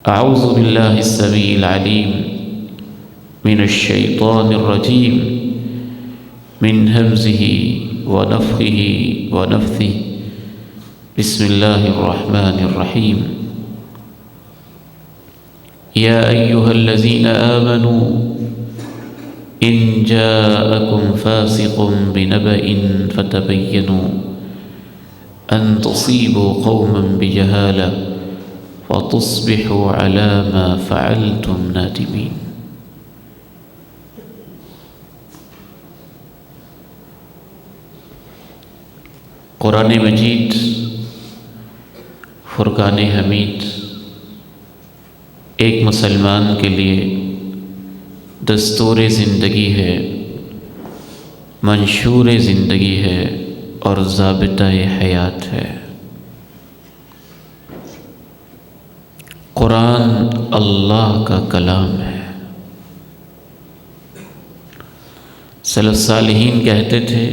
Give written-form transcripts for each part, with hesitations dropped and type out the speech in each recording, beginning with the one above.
أعوذ بالله السميع العليم من الشيطان الرجيم من همزه ونفخه ونفثه بسم الله الرحمن الرحيم يا أيها الذين آمنوا إن جاءكم فاسق بنبأ فتبينوا أن تصيبوا قوما بجهالة وتصبحوا على ما فعلتم نادمين۔ قرآن مجید فرقان حمید ایک مسلمان کے لیے دستور زندگی ہے، منشور زندگی ہے اور ضابطہ حیات ہے۔ قرآن اللہ کا کلام ہے۔ سلف صالحین کہتے تھے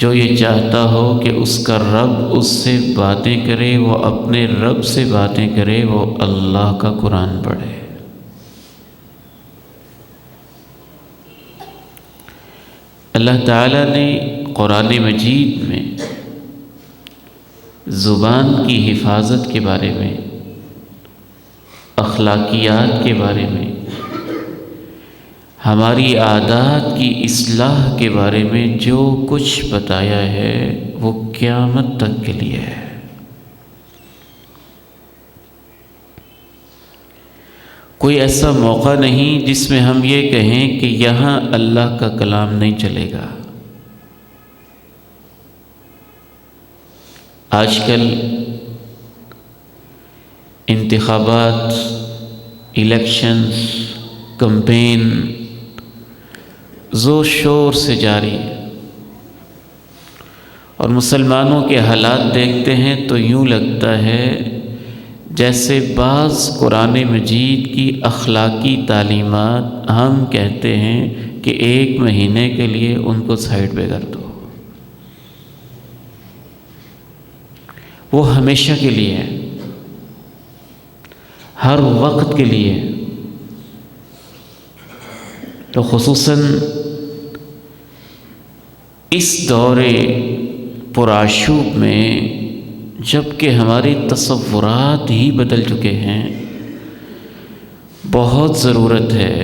جو یہ چاہتا ہو کہ اس کا رب اس سے باتیں کرے، وہ اپنے رب سے باتیں کرے، وہ اللہ کا قرآن پڑھے۔ اللہ تعالیٰ نے قرآن مجید میں زبان کی حفاظت کے بارے میں، اخلاقیات کے بارے میں، ہماری عادات کی اصلاح کے بارے میں جو کچھ بتایا ہے وہ قیامت تک کے لیے ہے۔ کوئی ایسا موقع نہیں جس میں ہم یہ کہیں کہ یہاں اللہ کا کلام نہیں چلے گا۔ آج کل انتخابات، الیکشنز، کمپین زور شور سے جاری ہے، اور مسلمانوں کے حالات دیکھتے ہیں تو یوں لگتا ہے جیسے بعض قرآن مجید کی اخلاقی تعلیمات ہم کہتے ہیں کہ 1 مہینے کے لیے ان کو سائڈ پہ کر دو، وہ ہمیشہ کے لیے ہے، ہر وقت کے لیے۔ تو خصوصاً اس دور پرآشوب میں جب کہ ہمارے تصورات ہی بدل چکے ہیں، بہت ضرورت ہے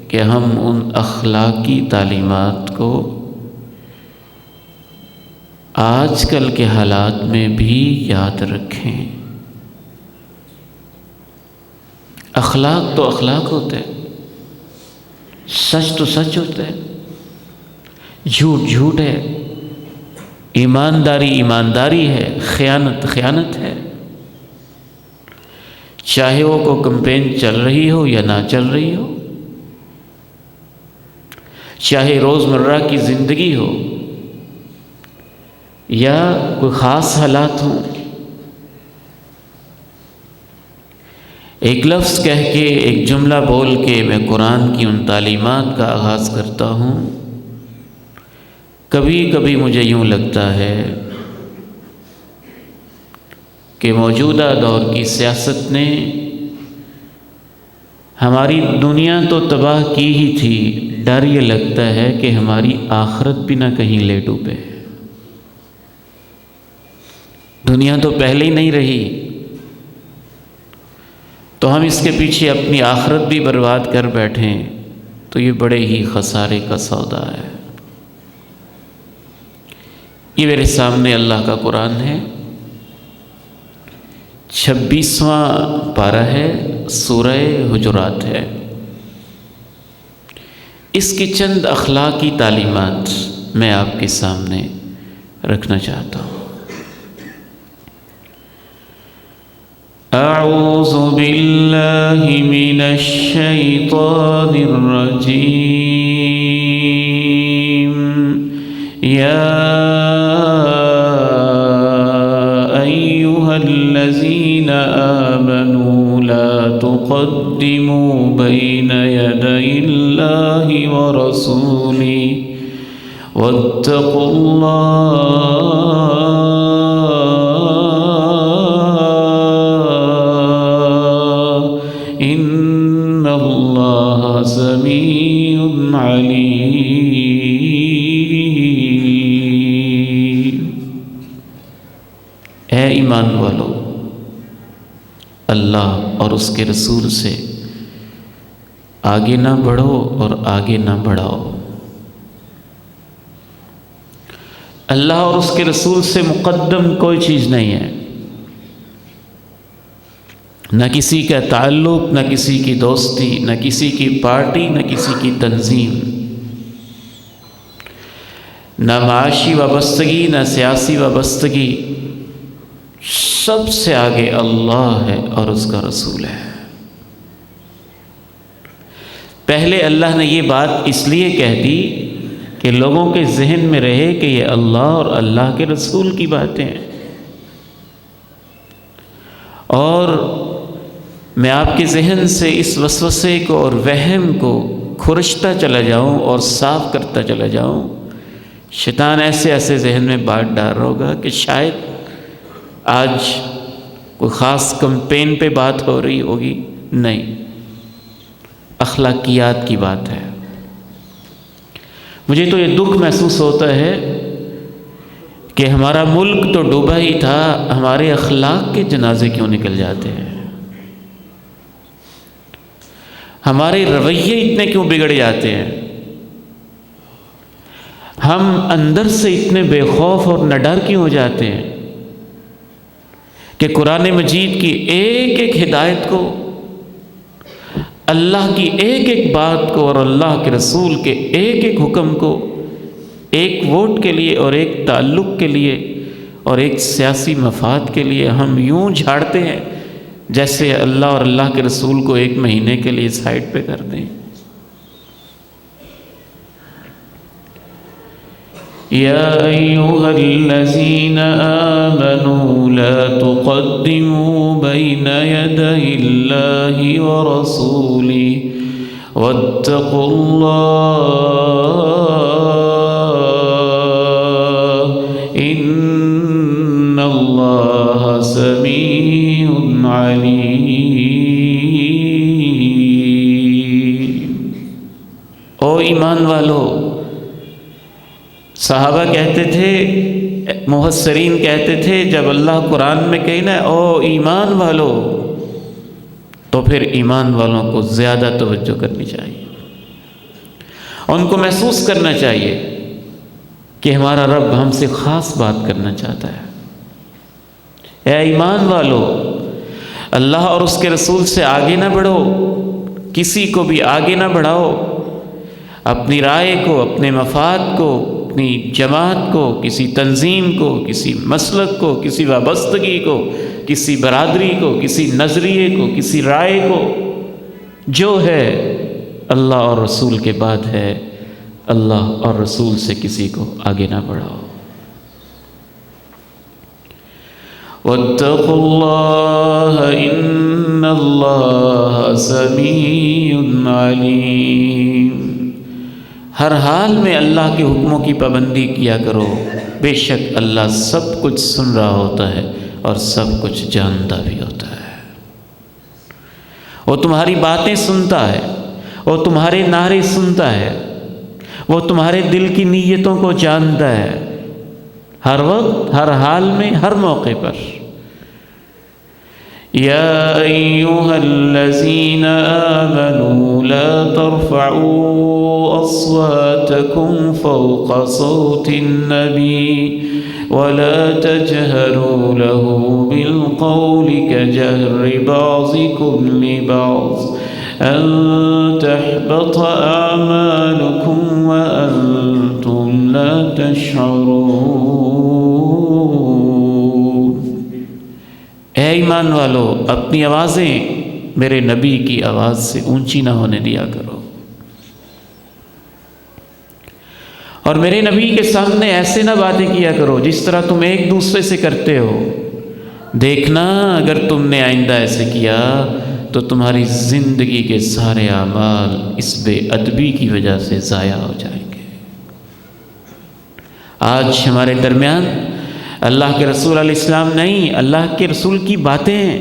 کہ ہم ان اخلاقی تعلیمات کو آج کل کے حالات میں بھی یاد رکھیں۔ اخلاق تو اخلاق ہوتے ہیں، سچ تو سچ ہوتا ہے، جھوٹ جھوٹ ہے، ایمانداری ایمانداری ہے، خیانت خیانت ہے، چاہے وہ کو کمپین چل رہی ہو یا نہ چل رہی ہو، چاہے روزمرہ کی زندگی ہو یا کوئی خاص حالات ہوں۔ ایک لفظ کہہ کے، ایک جملہ بول کے میں قرآن کی ان تعلیمات کا آغاز کرتا ہوں۔ کبھی کبھی مجھے یوں لگتا ہے کہ موجودہ دور کی سیاست نے ہماری دنیا تو تباہ کی ہی تھی، ڈر یہ لگتا ہے کہ ہماری آخرت بھی نہ کہیں لے ڈوبے۔ دنیا تو پہلے ہی نہیں رہی، تو ہم اس کے پیچھے اپنی آخرت بھی برباد کر بیٹھیں تو یہ بڑے ہی خسارے کا سودا ہے۔ یہ میرے سامنے اللہ کا قرآن ہے، 26واں پارہ ہے، سورہ حجرات ہے۔ اس کی چند اخلاقی تعلیمات میں آپ کے سامنے رکھنا چاہتا ہوں۔ اعوذ باللہ من الشیطان الرجیم، یا ایہا الذین آمنوا لا تقدموا بین یدی اللہ ورسولہ واتقوا اللہ سمیع علیم۔ اے ایمان والو، اللہ اور اس کے رسول سے آگے نہ بڑھو اور آگے نہ بڑھاؤ۔ اللہ اور اس کے رسول سے مقدم کوئی چیز نہیں ہے، نہ کسی کا تعلق، نہ کسی کی دوستی، نہ کسی کی پارٹی، نہ کسی کی تنظیم، نہ معاشی وابستگی، نہ سیاسی وابستگی، سب سے آگے اللہ ہے اور اس کا رسول ہے۔ پہلے اللہ نے یہ بات اس لیے کہہ دی کہ لوگوں کے ذہن میں رہے کہ یہ اللہ اور اللہ کے رسول کی باتیں ہیں، اور میں آپ کے ذہن سے اس وسوسے کو اور وہم کو کھرچتا چلا جاؤں اور صاف کرتا چلا جاؤں۔ شیطان ایسے ایسے ذہن میں بات ڈال رہا ہوگا کہ شاید آج کوئی خاص کمپین پہ بات ہو رہی ہوگی، نہیں، اخلاقیات کی بات ہے۔ مجھے تو یہ دکھ محسوس ہوتا ہے کہ ہمارا ملک تو ڈوبا ہی تھا، ہمارے اخلاق کے جنازے کیوں نکل جاتے ہیں؟ ہمارے رویے اتنے کیوں بگڑ جاتے ہیں؟ ہم اندر سے اتنے بے خوف اور نڈر کیوں ہو جاتے ہیں کہ قرآن مجید کی ایک ایک ہدایت کو، اللہ کی ایک ایک بات کو اور اللہ کے رسول کے ایک ایک حکم کو ایک ووٹ کے لیے اور ایک تعلق کے لیے اور ایک سیاسی مفاد کے لیے ہم یوں جھاڑتے ہیں جیسے اللہ اور اللہ کے رسول کو ایک مہینے کے لیے سائڈ پہ کر دیں۔ یا ایھا الذین آمنوا لا تقدموا بین یدی اللہ ورسولہ واتقوا اللہ ان اللہ سمیع علیم۔ او ایمان والو، صحابہ کہتے تھے، مفسرین کہتے تھے، جب اللہ قرآن میں کہے نا او ایمان والو، تو پھر ایمان والوں کو زیادہ توجہ کرنی چاہیے، ان کو محسوس کرنا چاہیے کہ ہمارا رب ہم سے خاص بات کرنا چاہتا ہے۔ اے ایمان والو، اللہ اور اس کے رسول سے آگے نہ بڑھو، کسی کو بھی آگے نہ بڑھاؤ، اپنی رائے کو، اپنے مفاد کو، اپنی جماعت کو، کسی تنظیم کو، کسی مسلک کو، کسی وابستگی کو، کسی برادری کو، کسی نظریے کو، کسی رائے کو، جو ہے اللہ اور رسول کے بعد ہے، اللہ اور رسول سے کسی کو آگے نہ بڑھاؤ۔ واتقوا اللہ ان اللہ سمیع علیم۔ ہر حال میں اللہ کے حکموں کی پابندی کیا کرو، بے شک اللہ سب کچھ سن رہا ہوتا ہے اور سب کچھ جانتا بھی ہوتا ہے۔ وہ تمہاری باتیں سنتا ہے، وہ تمہارے نعرے سنتا ہے، وہ تمہارے دل کی نیتوں کو جانتا ہے، ہر وقت، ہر حال میں، ہر موقع پر۔ یا ایھا الذین آمنوا لا ترفعوا اصواتکم فوق صوت النبی ولا تجهروا له بالقول كجهر بعضكم لبعض أن تحبط أعمالكم وأنتم لا تشعرون۔ اے ایمان والو، اپنی آوازیں میرے نبی کی آواز سے اونچی نہ ہونے دیا کرو، اور میرے نبی کے سامنے ایسے نہ باتیں کیا کرو جس طرح تم ایک دوسرے سے کرتے ہو۔ دیکھنا اگر تم نے آئندہ ایسے کیا تو تمہاری زندگی کے سارے اعمال اس بے ادبی کی وجہ سے ضائع ہو جائیں گے۔ آج ہمارے درمیان اللہ کے رسول علیہ السلام نہیں، اللہ کے رسول کی باتیں ہیں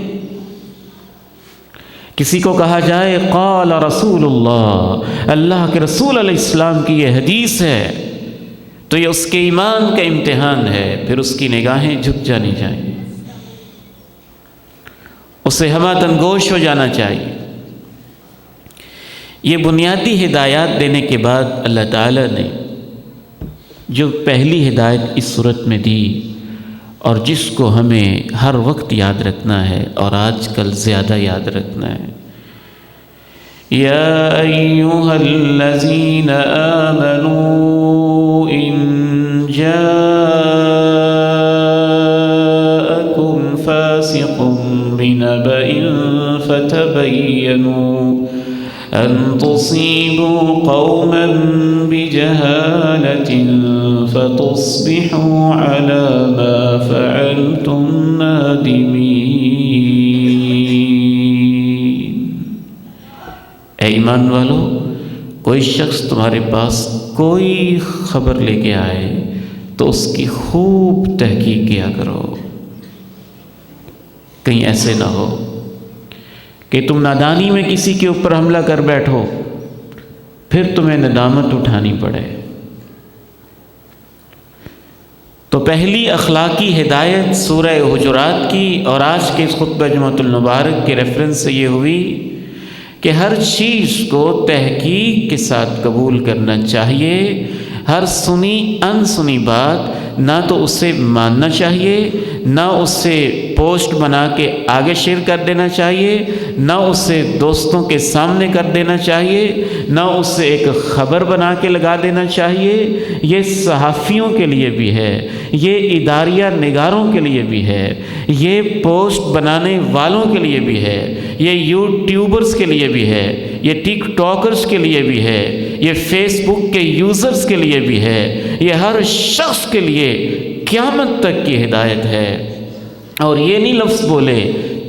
کسی کو کہا جائے قال رسول اللہ، اللہ کے رسول علیہ السلام کی یہ حدیث ہے، تو یہ اس کے ایمان کا امتحان ہے، پھر اس کی نگاہیں جھک جانی چاہیے، اسے ہمہ گوش ہو جانا چاہیے۔ یہ بنیادی ہدایات دینے کے بعد اللہ تعالیٰ نے جو پہلی ہدایت اس صورت میں دی، اور جس کو ہمیں ہر وقت یاد رکھنا ہے اور آج کل زیادہ یاد رکھنا ہے، یا ایھا الذین آمنوا ان جاءکم فاسق بنبأ فتبینوا ان تصیبوا قوما بجہالة فتصبحوا على ما فعلتم نادمین۔ اے ایمان والو، کوئی شخص تمہارے پاس کوئی خبر لے کے آئے تو اس کی خوب تحقیق کیا کرو، کہیں ایسے نہ ہو کہ تم نادانی میں کسی کے اوپر حملہ کر بیٹھو، پھر تمہیں ندامت اٹھانی پڑے۔ تو پہلی اخلاقی ہدایت سورہ حجرات کی اور آج کے اس خطبہ جمعۃ المبارک کے ریفرنس سے یہ ہوئی کہ ہر چیز کو تحقیق کے ساتھ قبول کرنا چاہیے، ہر سنی انسنی بات نہ تو اسے ماننا چاہیے، نہ اسے پوسٹ بنا کے آگے شیئر کر دینا چاہیے، نہ اسے دوستوں کے سامنے کر دینا چاہیے، نہ اسے ایک خبر بنا کے لگا دینا چاہیے۔ یہ صحافیوں کے لیے بھی ہے، یہ اداریہ نگاروں کے لیے بھی ہے، یہ پوسٹ بنانے والوں کے لیے بھی ہے، یہ یوٹیوبرز کے لیے بھی ہے، یہ ٹک ٹاکرز کے لیے بھی ہے، یہ فیس بک کے یوزرز کے لیے بھی ہے، یہ ہر شخص کے لیے قیامت تک کی ہدایت ہے۔ اور یہ نہیں لفظ بولے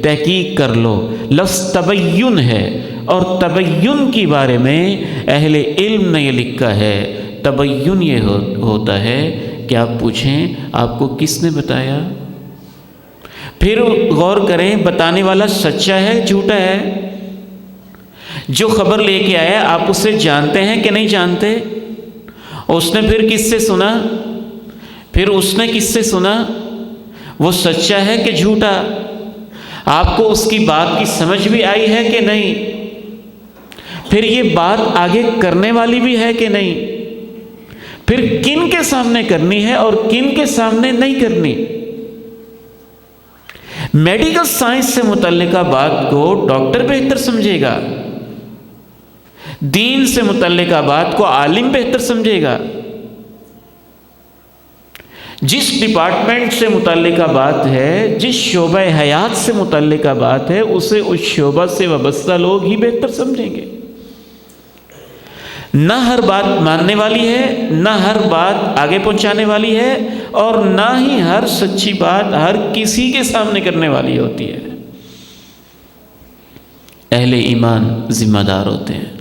تحقیق کر لو، لفظ تبین ہے، اور تبین کی بارے میں اہل علم نے یہ لکھا ہے، تبین یہ ہوتا ہے کہ آپ پوچھیں آپ کو کس نے بتایا، پھر غور کریں بتانے والا سچا ہے جھوٹا ہے، جو خبر لے کے آیا آپ اسے جانتے ہیں کہ نہیں جانتے، اس نے پھر کس سے سنا، پھر اس نے کس سے سنا، وہ سچا ہے کہ جھوٹا، آپ کو اس کی بات کی سمجھ بھی آئی ہے کہ نہیں، پھر یہ بات آگے کرنے والی بھی ہے کہ نہیں، پھر کن کے سامنے کرنی ہے اور کن کے سامنے نہیں کرنی۔ میڈیکل سائنس سے متعلقہ بات کو ڈاکٹر بہتر سمجھے گا، دین سے متعلقہ بات کو عالم بہتر سمجھے گا، جس ڈپارٹمنٹ سے متعلقہ بات ہے، جس شعبہ حیات سے متعلقہ بات ہے، اسے اس شعبہ سے وابستہ لوگ ہی بہتر سمجھیں گے۔ نہ ہر بات ماننے والی ہے، نہ ہر بات آگے پہنچانے والی ہے، اور نہ ہی ہر سچی بات ہر کسی کے سامنے کرنے والی ہوتی ہے۔ اہل ایمان ذمہ دار ہوتے ہیں۔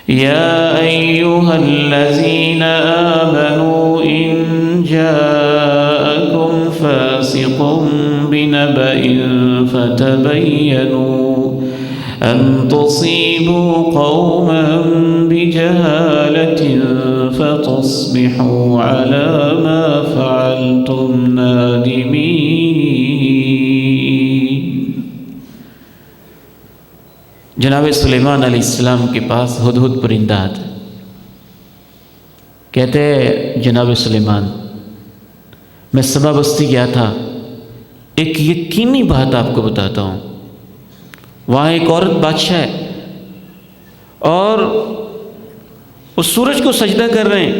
یا ایھا الذین آمنوا ان جاءکم فاسق بنبأ فتبینوا ان تصیبوا قوما بجہالة فتصبحوا علی ما فعلتم نادمین۔ جناب سلیمان علیہ السلام کے پاس ہدہد پرندہ آتا، کہتے ہیں جناب سلیمان میں سبا بستی گیا تھا، ایک یقینی بات آپ کو بتاتا ہوں، وہاں ایک عورت بادشاہ ہے اور اس سورج کو سجدہ کر رہے ہیں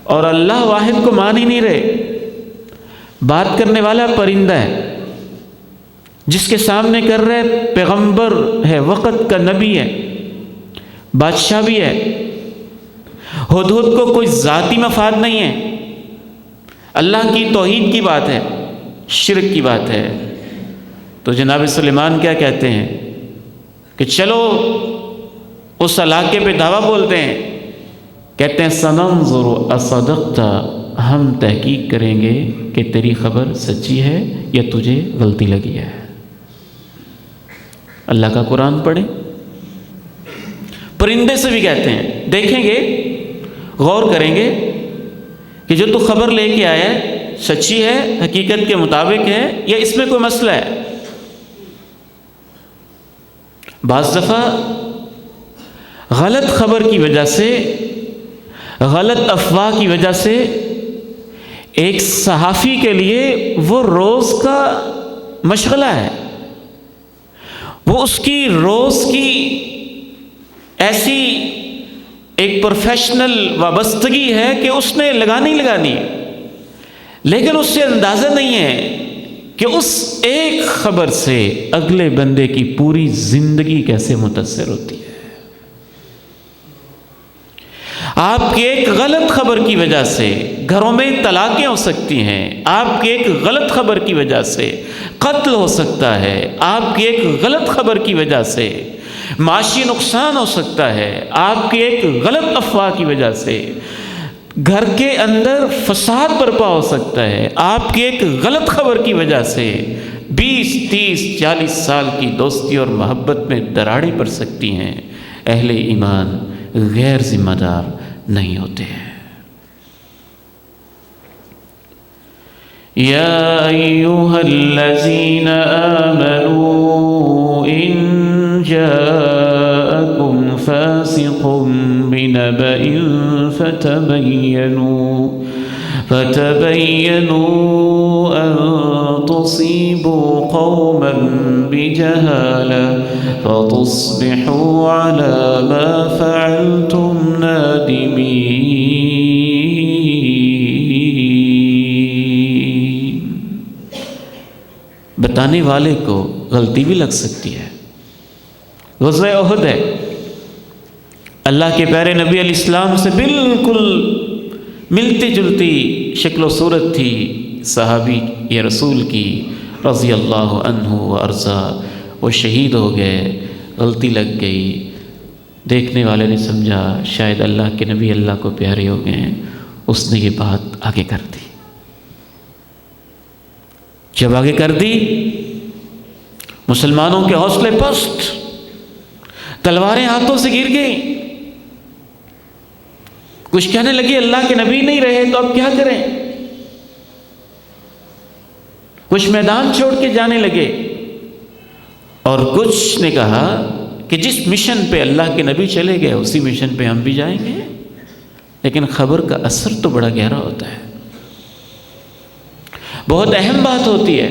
اور اللہ واحد کو مان ہی نہیں رہے، بات کرنے والا پرندہ ہے جس کے سامنے کر رہے پیغمبر ہے، وقت کا نبی ہے، بادشاہ بھی ہے۔ ہدہد کو کوئی ذاتی مفاد نہیں ہے، اللہ کی توحید کی بات ہے، شرک کی بات ہے۔ تو جناب سلیمان کیا کہتے ہیں کہ چلو اس علاقے پہ دعویٰ بولتے ہیں، کہتے ہیں سننظر اصدقت، ہم تحقیق کریں گے کہ تیری خبر سچی ہے یا تجھے غلطی لگی ہے۔ اللہ کا قرآن پڑھیں۔ پرندے سے بھی کہتے ہیں، دیکھیں گے، غور کریں گے کہ جو تو خبر لے کے آیا ہے سچی ہے، حقیقت کے مطابق ہے، یا اس میں کوئی مسئلہ ہے۔ بعض دفعہ غلط خبر کی وجہ سے، غلط افواہ کی وجہ سے ایک صحافی کے لیے وہ روز کا مشغلہ ہے، وہ اس کی روز کی ایسی ایک پروفیشنل وابستگی ہے کہ اس نے لگانی لیکن اس سے اندازہ نہیں ہے کہ اس ایک خبر سے اگلے بندے کی پوری زندگی کیسے متاثر ہوتی ہے۔ آپ کی ایک غلط خبر کی وجہ سے گھروں میں طلاقیں ہو سکتی ہیں، آپ کی ایک غلط خبر کی وجہ سے قتل ہو سکتا ہے، آپ کی ایک غلط خبر کی وجہ سے معاشی نقصان ہو سکتا ہے، آپ کی ایک غلط افواہ کی وجہ سے گھر کے اندر فساد برپا ہو سکتا ہے، آپ کی ایک غلط خبر کی وجہ سے 20 30 40 سال کی دوستی اور محبت میں دراڑیں پڑ سکتی ہیں۔ اہل ایمان غیر ذمہ دار نہیں ہوتے ہیں۔ یا ایھا الذین آمنوا ان جاءکم فاسق بنبأ فتبينوا أن تصيبوا قوما بجهالة فتصبحوا على ما فعلتم نادمين۔ بتانے والے کو غلطی بھی لگ سکتی ہے۔ غزوہ احد ہے، اللہ کے پیارے نبی علیہ السلام سے بالکل ملتی جلتی شکل و صورت تھی صحابی یا رسول کی رضی اللہ عنہ و ارضا، وہ شہید ہو گئے، غلطی لگ گئی، دیکھنے والے نے سمجھا شاید اللہ کے نبی اللہ کو پیارے ہو گئے ہیں، اس نے یہ بات آگے کر دی۔ جب آگے کر دی، مسلمانوں کے حوصلے پست، تلواریں ہاتھوں سے گر گئیں، کچھ کہنے لگے اللہ کے نبی نہیں رہے تو اب کیا کریں، کچھ میدان چھوڑ کے جانے لگے، اور کچھ نے کہا کہ جس مشن پہ اللہ کے نبی چلے گئے اسی مشن پہ ہم بھی جائیں گے۔ لیکن خبر کا اثر تو بڑا گہرا ہوتا ہے، بہت اہم بات ہوتی ہے،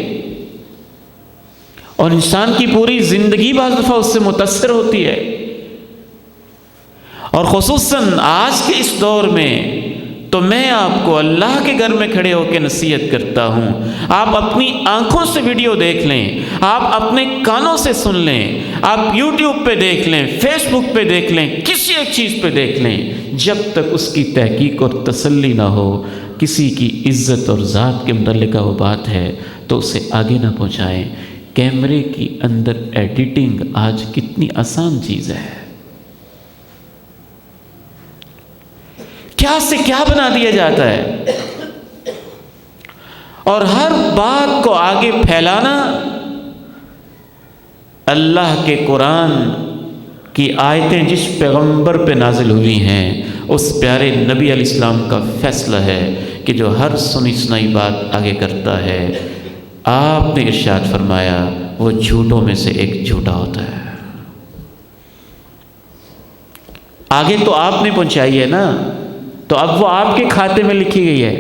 اور انسان کی پوری زندگی بعض دفعہ اس سے متاثر ہوتی ہے۔ اور خصوصاً آج کے اس دور میں تو میں آپ کو اللہ کے گھر میں کھڑے ہو کے نصیحت کرتا ہوں، آپ اپنی آنکھوں سے ویڈیو دیکھ لیں، آپ اپنے کانوں سے سن لیں، آپ یوٹیوب پہ دیکھ لیں، فیس بک پہ دیکھ لیں، کسی ایک چیز پہ دیکھ لیں، جب تک اس کی تحقیق اور تسلی نہ ہو، کسی کی عزت اور ذات کے متعلقہ وہ بات ہے تو اسے آگے نہ پہنچائیں۔ کیمرے کی اندر ایڈیٹنگ آج کتنی آسان چیز ہے، کیا سے کیا بنا دیا جاتا ہے، اور ہر بات کو آگے پھیلانا اللہ کے قرآن کی آیتیں جس پیغمبر پہ نازل ہوئی ہیں اس پیارے نبی علیہ السلام کا فیصلہ ہے کہ جو ہر سنی سنائی بات آگے کرتا ہے، آپ نے ارشاد فرمایا وہ جھوٹوں میں سے ایک جھوٹا ہوتا ہے۔ آگے تو آپ نے پہنچائی ہے نا، تو اب وہ آپ کے کھاتے میں لکھی گئی ہے،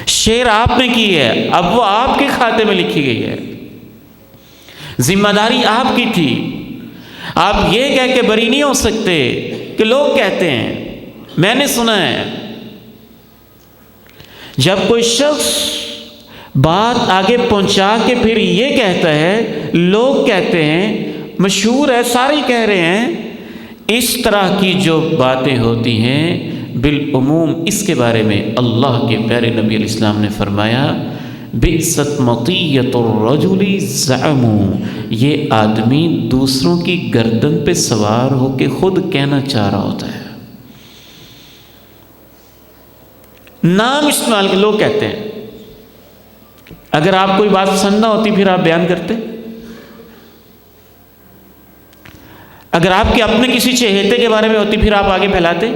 شیئر آپ نے کی ہے، اب وہ آپ کے کھاتے میں لکھی گئی ہے، ذمہ داری آپ کی تھی۔ آپ یہ کہہ کے بری نہیں ہو سکتے کہ لوگ کہتے ہیں، میں نے سنا ہے جب کوئی شخص بات آگے پہنچا کے پھر یہ کہتا ہے، لوگ کہتے ہیں، مشہور ہے، سارے کہہ رہے ہیں، اس طرح کی جو باتیں ہوتی ہیں بالعموم اس کے بارے میں اللہ کے پیارے نبی علیہ السلام نے فرمایا بئست مطیۃ الرجل زعموا، یہ آدمی دوسروں کی گردن پہ سوار ہو کے خود کہنا چاہ رہا ہوتا ہے، نام استعمال کے لوگ کہتے ہیں۔ اگر آپ کوئی بات پسند نہ ہوتی پھر آپ بیان کرتے، اگر آپ کے اپنے کسی چہیتے کے بارے میں ہوتی پھر آپ آگے پھیلاتے؟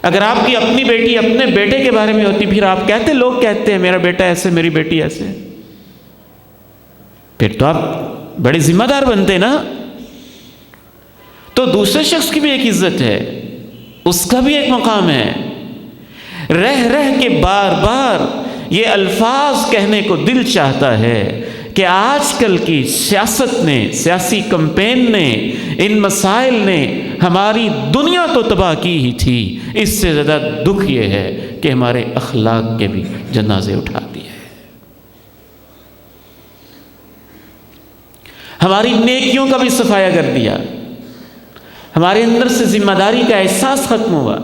اگر آپ کی اپنی بیٹی اپنے بیٹے کے بارے میں ہوتی پھر آپ کہتے لوگ کہتے ہیں میرا بیٹا ایسے میری بیٹی ایسے، پھر تو آپ بڑے ذمہ دار بنتے نا۔ تو دوسرے شخص کی بھی ایک عزت ہے، اس کا بھی ایک مقام ہے۔ رہ رہ کے بار بار یہ الفاظ کہنے کو دل چاہتا ہے کہ آج کل کی سیاست نے، سیاسی کمپین نے، ان مسائل نے ہماری دنیا تو تباہ کی ہی تھی، اس سے زیادہ دکھ یہ ہے کہ ہمارے اخلاق کے بھی جنازے اٹھا دیے، ہماری نیکیوں کا بھی صفایا کر دیا، ہمارے اندر سے ذمہ داری کا احساس ختم ہوا۔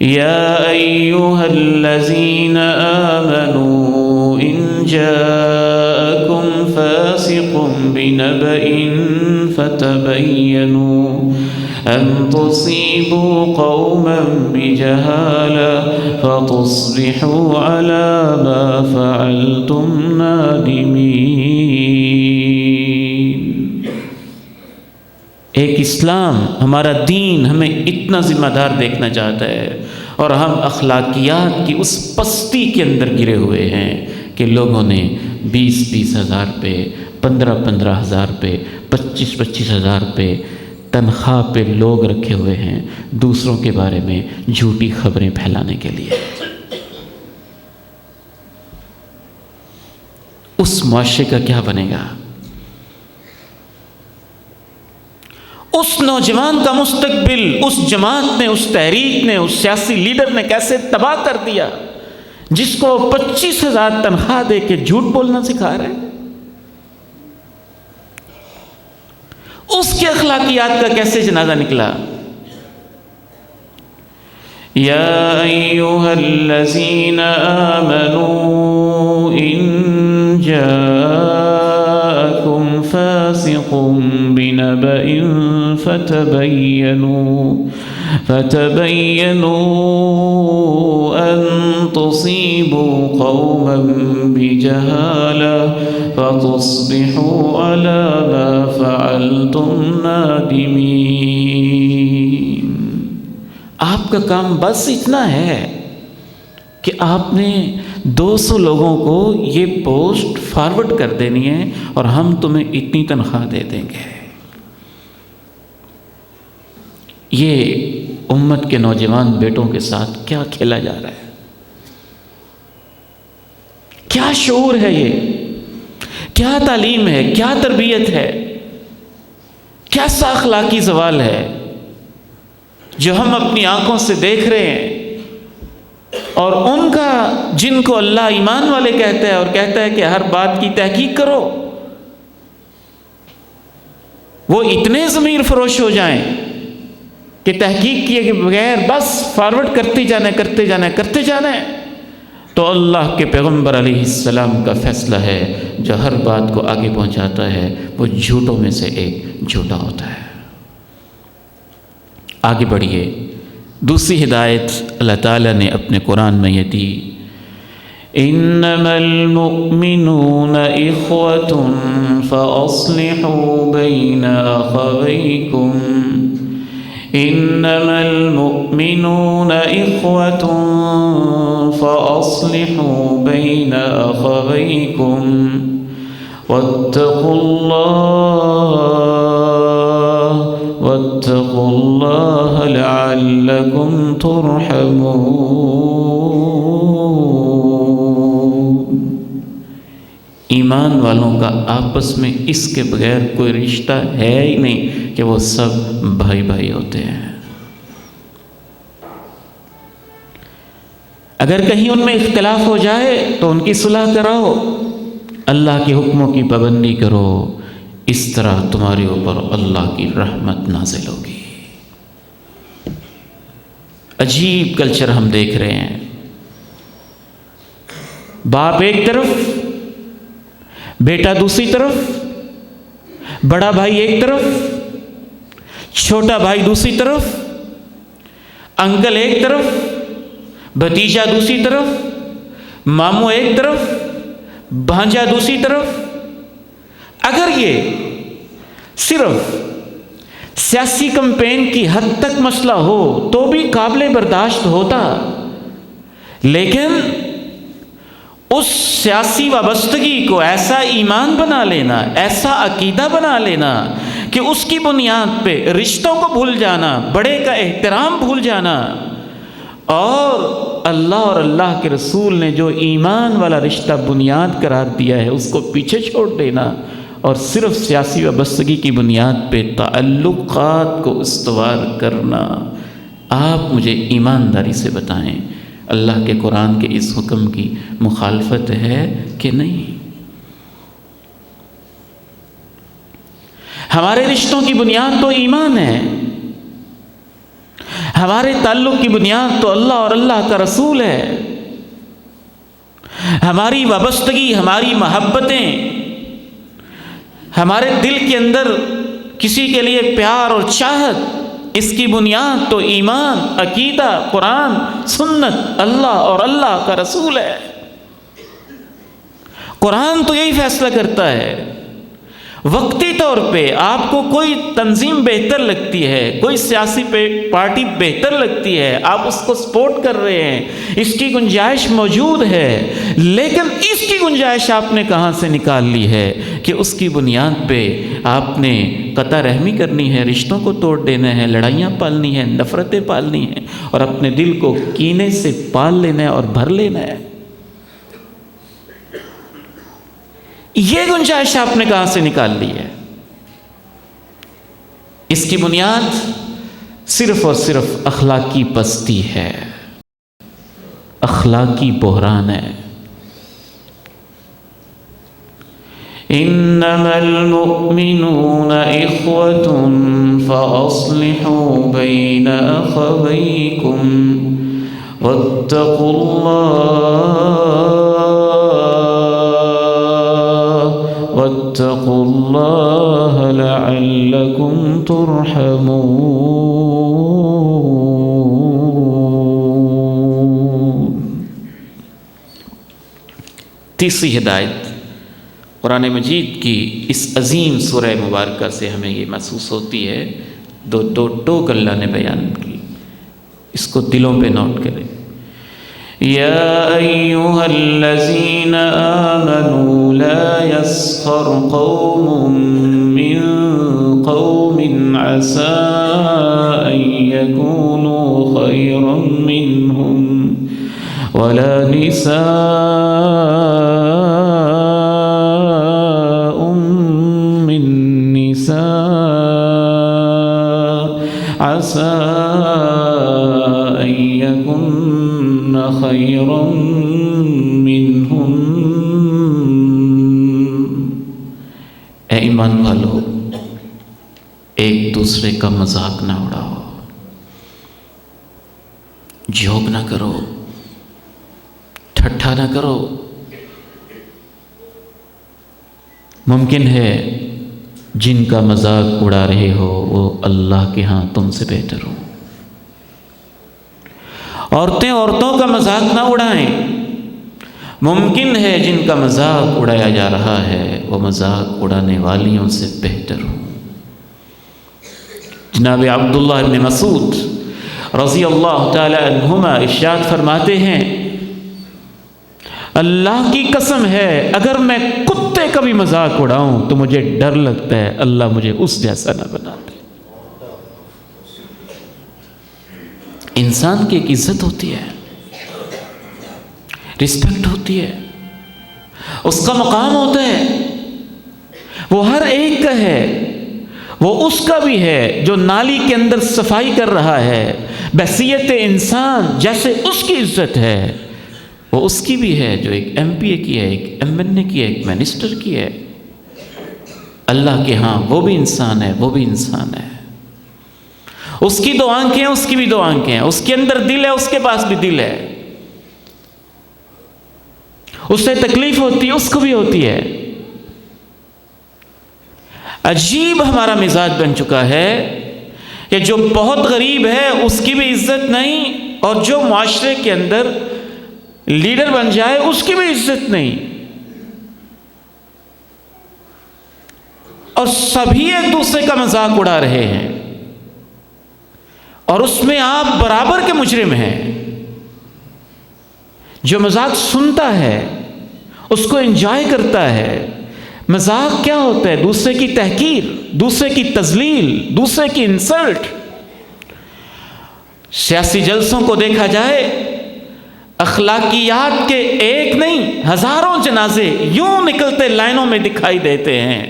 یا ایھا الذین آمنوا ان جاءکم فاسق بنبأ فتبینوا ان تصیبوا قوما بجہالة فتصبحوا علی ما فعلتم نادمین۔ ایک اسلام، ہمارا دین ہمیں اتنا ذمہ دار دیکھنا چاہتا ہے، اور ہم اخلاقیات کی اس پستی کے اندر گرے ہوئے ہیں کہ لوگوں نے 20-20 ہزار پہ، 15-15 ہزار پہ، 25-25 ہزار پہ تنخواہ پہ لوگ رکھے ہوئے ہیں دوسروں کے بارے میں جھوٹی خبریں پھیلانے کے لیے۔ اس معاشرے کا کیا بنے گا؟ اس نوجوان کا مستقبل اس جماعت نے، اس تحریک نے، اس سیاسی لیڈر نے کیسے تباہ کر دیا جس کو 25,000 تنخواہ دے کے جھوٹ بولنا سکھا رہے ہیں؟ اس کے اخلاقیات کا کیسے جنازہ نکلا؟ یا ایھا الذین آمنوا ان جاءکم فاسق بنبأ فتبینوا ان تصیبوا قوما بجہالة فتصبحوا علی ما فعلتم نادمین۔ آپ کا کام بس اتنا ہے کہ آپ نے 200 لوگوں کو یہ پوسٹ فارورڈ کر دینی ہے اور ہم تمہیں اتنی تنخواہ دے دیں گے۔ یہ امت کے نوجوان بیٹوں کے ساتھ کیا کھیلا جا رہا ہے؟ کیا شعور ہے یہ؟ کیا تعلیم ہے؟ کیا تربیت ہے؟ کیسا اخلاقی زوال ہے جو ہم اپنی آنکھوں سے دیکھ رہے ہیں؟ اور ان کا، جن کو اللہ ایمان والے کہتا ہے اور کہتا ہے کہ ہر بات کی تحقیق کرو، وہ اتنے ضمیر فروش ہو جائیں کہ تحقیق کیے کے بغیر بس فارورڈ کرتے جانا ہے، تو اللہ کے پیغمبر علیہ السلام کا فیصلہ ہے جو ہر بات کو آگے پہنچاتا ہے وہ جھوٹوں میں سے ایک جھوٹا ہوتا ہے۔ آگے بڑھیے، دوسری ہدایت اللہ تعالیٰ نے اپنے قرآن میں یہ دی، انما المؤمنون اخوة فاصلحوا بین اخویکم، انما المؤمنون اخوة فاصلحوا بین اخویکم واتقوا اللہ لعلکم ترحمون۔ ایمان والوں کا آپس میں اس کے بغیر کوئی رشتہ ہے ہی نہیں کہ وہ سب بھائی بھائی ہوتے ہیں۔ اگر کہیں ان میں اختلاف ہو جائے تو ان کی صلح کراؤ، اللہ کے حکموں کی پابندی کرو، اس طرح تمہارے اوپر اللہ کی رحمت نازل ہوگی۔ عجیب کلچر ہم دیکھ رہے ہیں، باپ ایک طرف، بیٹا دوسری طرف، بڑا بھائی ایک طرف، چھوٹا بھائی دوسری طرف، انکل ایک طرف، بھتیجا دوسری طرف، ماموں ایک طرف، بھانجا دوسری طرف، اگر یہ صرف سیاسی کمپین کی حد تک مسئلہ ہو تو بھی قابل برداشت ہوتا، لیکن اس سیاسی وابستگی کو ایسا ایمان بنا لینا، ایسا عقیدہ بنا لینا کہ اس کی بنیاد پہ رشتوں کو بھول جانا، بڑے کا احترام بھول جانا، اور اللہ اور اللہ کے رسول نے جو ایمان والا رشتہ بنیاد قرار دیا ہے اس کو پیچھے چھوڑ دینا، اور صرف سیاسی وابستگی کی بنیاد پہ تعلقات کو استوار کرنا۔ آپ مجھے ایمانداری سے بتائیں، اللہ کے قرآن کے اس حکم کی مخالفت ہے کہ نہیں؟ ہمارے رشتوں کی بنیاد تو ایمان ہے، ہمارے تعلق کی بنیاد تو اللہ اور اللہ کا رسول ہے، ہماری وابستگی، ہماری محبتیں، ہمارے دل کے اندر کسی کے لیے پیار اور چاہت، اس کی بنیاد تو ایمان، عقیدہ، قرآن، سنت، اللہ اور اللہ کا رسول ہے۔ قرآن تو یہی فیصلہ کرتا ہے۔ وقتی طور پہ آپ کو کوئی تنظیم بہتر لگتی ہے، کوئی سیاسی پارٹی بہتر لگتی ہے، آپ اس کو سپورٹ کر رہے ہیں، اس کی گنجائش موجود ہے، لیکن اس کی گنجائش آپ نے کہاں سے نکال لی ہے کہ اس کی بنیاد پہ آپ نے قطع رحمی کرنی ہے، رشتوں کو توڑ دینا ہے، لڑائیاں پالنی ہیں، نفرتیں پالنی ہیں، اور اپنے دل کو کینے سے پال لینا ہے اور بھر لینا ہے۔ یہ گنجائش آپ نے کہاں سے نکال لی ہے؟ اس کی بنیاد صرف اور صرف اخلاقی پستی ہے، اخلاقی بحران ہے۔ انما المؤمنون اخوة فاصلحوا بين اخويكم واتقوا اللہ لعلکم ترحمون۔ تیسری ہدایت قرآن مجید کی اس عظیم سورہ مبارکہ سے ہمیں یہ محسوس ہوتی ہے، دو ٹوک اللہ نے بیان کی، اس کو دلوں پہ نوٹ کریں۔ یا ایھا الذین آمنوا لا یسخر قوم من قوم عسى ان یکونوا خیرا منہم ولا نساء من نساء عسى ان یکن خیرا منہم۔ اے ایمان والو، ایک دوسرے کا مذاق نہ اڑاؤ، جھوک نہ کرو، ٹھٹھا نہ کرو۔ ممکن ہے جن کا مذاق اڑا رہے ہو وہ اللہ کے ہاں تم سے بہتر ہو۔ عورتیں عورتوں کا مذاق نہ اڑائیں، ممکن ہے جن کا مذاق اڑایا جا رہا ہے وہ مذاق اڑانے والیوں سے بہتر ہو۔ جناب عبداللہ ابن مسعود رضی اللہ تعالی عنہما ارشاد فرماتے ہیں، اللہ کی قسم ہے اگر میں کتے کا بھی مذاق اڑاؤں تو مجھے ڈر لگتا ہے اللہ مجھے اس جیسا نہ بنا دے۔ انسان کی ایک عزت ہوتی ہے، رسپیکٹ ہوتی ہے، اس کا مقام ہوتا ہے، وہ ہر ایک کا ہے، وہ اس کا بھی ہے جو نالی کے اندر صفائی کر رہا ہے، بحیثیت انسان جیسے اس کی عزت ہے وہ اس کی بھی ہے جو ایک ایم پی اے کی ہے، ایک ایم این اے کی ہے، ایک منسٹر کی ہے۔ اللہ کے ہاں وہ بھی انسان ہے، وہ بھی انسان ہے، اس کی دو آنکھیں ہیں، اس کی بھی دو آنکھیں ہیں، اس کے اندر دل ہے، اس کے پاس بھی دل ہے، اس سے تکلیف ہوتی ہے، اس کو بھی ہوتی ہے۔ عجیب ہمارا مزاج بن چکا ہے کہ جو بہت غریب ہے اس کی بھی عزت نہیں، اور جو معاشرے کے اندر لیڈر بن جائے اس کی بھی عزت نہیں۔ اور سبھی ایک دوسرے کا مذاق اڑا رہے ہیں، اور اس میں آپ برابر کے مجرم ہیں۔ جو مذاق سنتا ہے اس کو انجوائے کرتا ہے۔ مذاق کیا ہوتا ہے؟ دوسرے کی تحقیر، دوسرے کی تذلیل، دوسرے کی انسلٹ۔ سیاسی جلسوں کو دیکھا جائے، اخلاقیات کے ایک نہیں ہزاروں جنازے یوں نکلتے لائنوں میں دکھائی دیتے ہیں،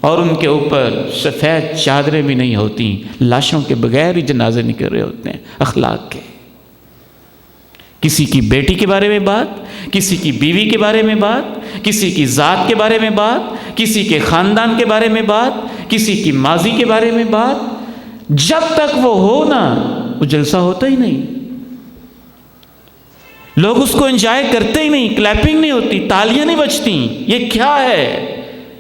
اور ان کے اوپر سفید چادریں بھی نہیں ہوتی، لاشوں کے بغیر ہی جنازے نکل رہے ہوتے ہیں اخلاق کے۔ کسی کی بیٹی کے بارے میں بات، کسی کی بیوی کے بارے میں بات، کسی کی ذات کے بارے میں بات، کسی کے خاندان کے بارے میں بات، کسی کی ماضی کے بارے میں بات۔ جب تک وہ ہو نا، وہ جلسہ ہوتا ہی نہیں، لوگ اس کو انجوائے کرتے ہی نہیں، کلیپنگ نہیں ہوتی، تالیاں نہیں بجتی۔ یہ کیا ہے؟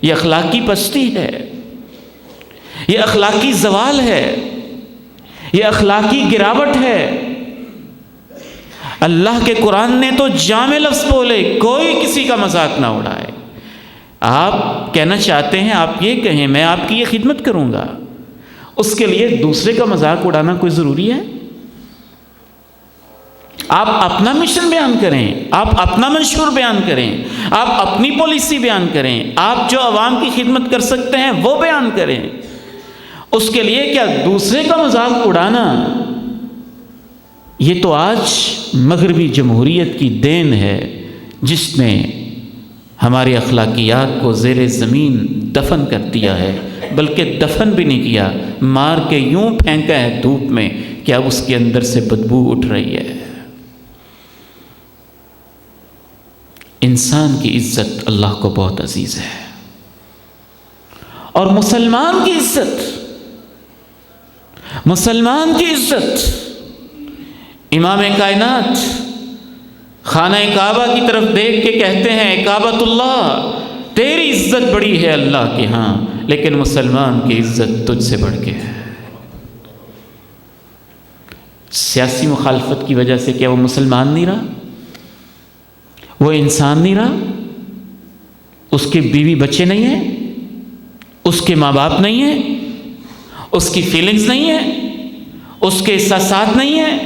یہ اخلاقی پستی ہے، یہ اخلاقی زوال ہے، یہ اخلاقی گراوٹ ہے۔ اللہ کے قرآن نے تو جامع لفظ بولے، کوئی کسی کا مذاق نہ اڑائے۔ آپ کہنا چاہتے ہیں، آپ یہ کہیں میں آپ کی یہ خدمت کروں گا، اس کے لیے دوسرے کا مذاق اڑانا کوئی ضروری ہے؟ آپ اپنا مشن بیان کریں، آپ اپنا منشور بیان کریں، آپ اپنی پالیسی بیان کریں، آپ جو عوام کی خدمت کر سکتے ہیں وہ بیان کریں۔ اس کے لیے کیا دوسرے کا مذاق اڑانا؟ یہ تو آج مغربی جمہوریت کی دین ہے، جس نے ہماری اخلاقیات کو زیر زمین دفن کر دیا ہے، بلکہ دفن بھی نہیں کیا، مار کے یوں پھینکا ہے دھوپ میں کہ اب اس کے اندر سے بدبو اٹھ رہی ہے۔ انسان کی عزت اللہ کو بہت عزیز ہے، اور مسلمان کی عزت امام کائنات خانہ کعبہ کی طرف دیکھ کے کہتے ہیں، کعبۃ اللہ تیری عزت بڑی ہے اللہ کے ہاں، لیکن مسلمان کی عزت تجھ سے بڑھ کے ہے۔ سیاسی مخالفت کی وجہ سے کیا وہ مسلمان نہیں رہا؟ وہ انسان نہیں رہا؟ اس کے بیوی بچے نہیں ہیں؟ اس کے ماں باپ نہیں ہیں؟ اس کی فیلنگز نہیں ہیں؟ اس کے احساسات نہیں ہیں؟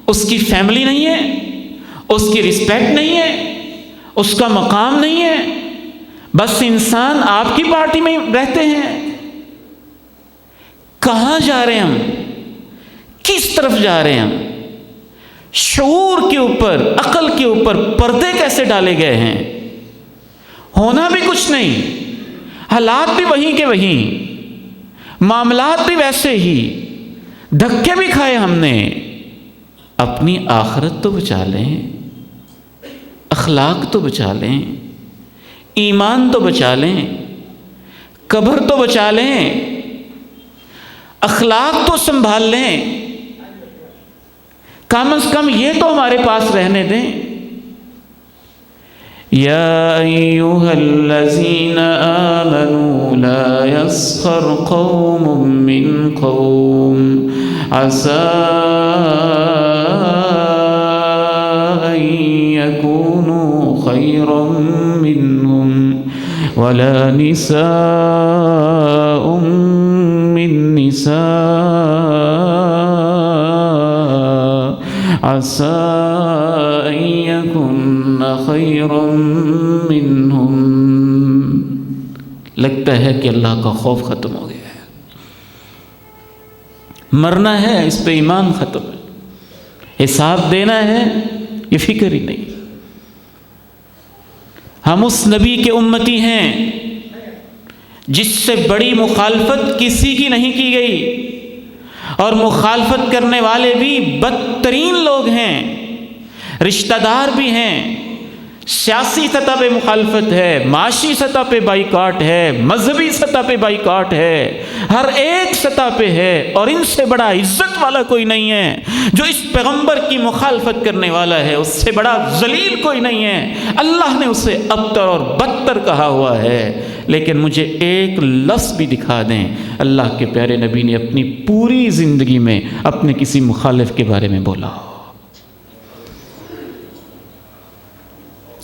اس کی فیملی نہیں ہے؟ اس کی رسپیکٹ نہیں ہے؟ اس کا مقام نہیں ہے؟ بس انسان آپ کی پارٹی میں رہتے ہیں۔ کہاں جا رہے ہیں ہم؟ کس طرف جا رہے ہیں ہم؟ شعور کے اوپر، عقل کے اوپر پردے کیسے ڈالے گئے ہیں؟ ہونا بھی کچھ نہیں، حالات بھی وہیں کے وہیں، معاملات بھی ویسے ہی، دھکے بھی کھائے ہم نے۔ اپنی آخرت تو بچا لیں، اخلاق تو بچا لیں، ایمان تو بچا لیں، قبر تو بچا لیں، اخلاق تو سنبھال لیں، کم از کم یہ تو ہمارے پاس رہنے دیں۔ یا ایھا الذین آمنوا لا یسخر قوم من قوم عسى ان یکونوا خیرا منهم ولا نساء من نساء عسى ان یکن خیرا منهم۔ لگتا ہے کہ اللہ کا خوف ختم ہو گیا ہے، مرنا ہے اس پہ ایمان ختم ہے، حساب دینا ہے یہ فکر ہی نہیں۔ ہم اس نبی کے امتی ہیں جس سے بڑی مخالفت کسی کی نہیں کی گئی، اور مخالفت کرنے والے بھی بدترین لوگ ہیں، رشتہ دار بھی ہیں۔ سیاسی سطح پہ مخالفت ہے، معاشی سطح پہ بائیکاٹ ہے، مذہبی سطح پہ بائیکاٹ ہے، ہر ایک سطح پہ ہے، اور ان سے بڑا عزت والا کوئی نہیں ہے۔ جو اس پیغمبر کی مخالفت کرنے والا ہے اس سے بڑا ذلیل کوئی نہیں ہے۔ اللہ نے اسے ابتر اور بدتر کہا ہوا ہے۔ لیکن مجھے ایک لفظ بھی دکھا دیں اللہ کے پیارے نبی نے اپنی پوری زندگی میں اپنے کسی مخالف کے بارے میں بولا ہو۔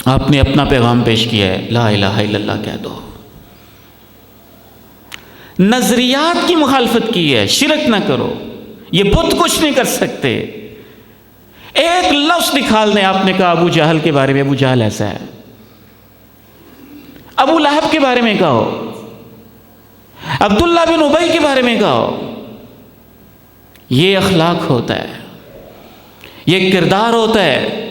آپ نے اپنا پیغام پیش کیا ہے، لا الہ الا اللہ کہہ دو، نظریات کی مخالفت کی ہے، شرک نہ کرو، یہ بت کچھ نہیں کر سکتے۔ ایک لفظ نکال دیں، آپ نے کہا ابو جہل کے بارے میں ابو جہل ایسا ہے، ابو لہب کے بارے میں کہو، عبداللہ بن ابی کے بارے میں کہو، یہ اخلاق ہوتا ہے، یہ کردار ہوتا ہے۔